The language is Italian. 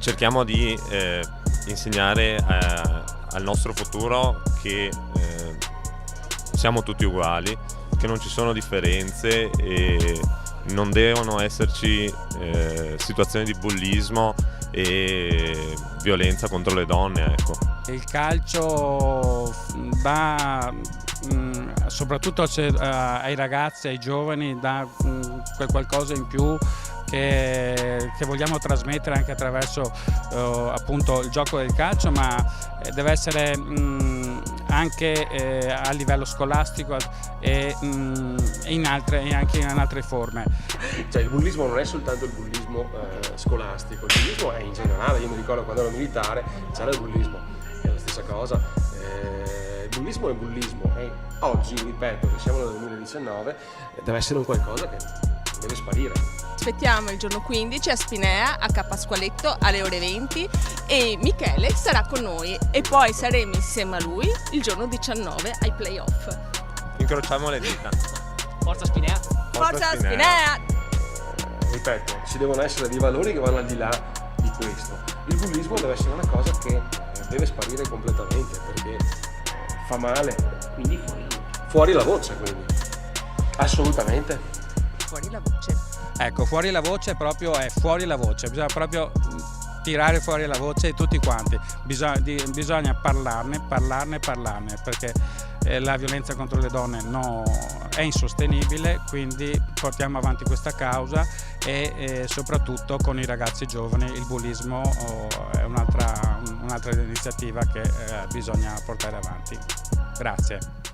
cerchiamo di insegnare al nostro futuro che siamo tutti uguali, che non ci sono differenze e non devono esserci situazioni di bullismo e violenza contro le donne, ecco. Il calcio dà, soprattutto ai ragazzi, ai giovani, dà quel qualcosa in più che vogliamo trasmettere anche attraverso appunto il gioco del calcio, ma deve essere anche a livello scolastico e anche in altre forme. Cioè, il bullismo non è soltanto il bullismo scolastico, il bullismo è in generale. Io mi ricordo quando ero militare c'era il bullismo, è la stessa cosa. Il bullismo è bullismo e oggi, ripeto, che siamo nel 2019, deve essere un qualcosa che deve sparire. Aspettiamo il giorno 15 a Spinea, a Ca' Pasqualetto alle ore 20 e Michele sarà con noi e poi saremo insieme a lui il giorno 19 ai playoff. Incrociamo le dita. Forza Spinea! Forza Spinea! Ripeto, ci devono essere dei valori che vanno al di là di questo. Il bullismo deve essere una cosa che deve sparire completamente perché fa male. Quindi Fuori la voce, quindi. Assolutamente. Fuori la voce. Ecco, fuori la voce è fuori la voce, bisogna proprio tirare fuori la voce tutti quanti, bisogna parlarne, perché la violenza contro le donne è insostenibile, quindi portiamo avanti questa causa e soprattutto con i ragazzi giovani il bullismo è un'altra iniziativa che bisogna portare avanti. Grazie.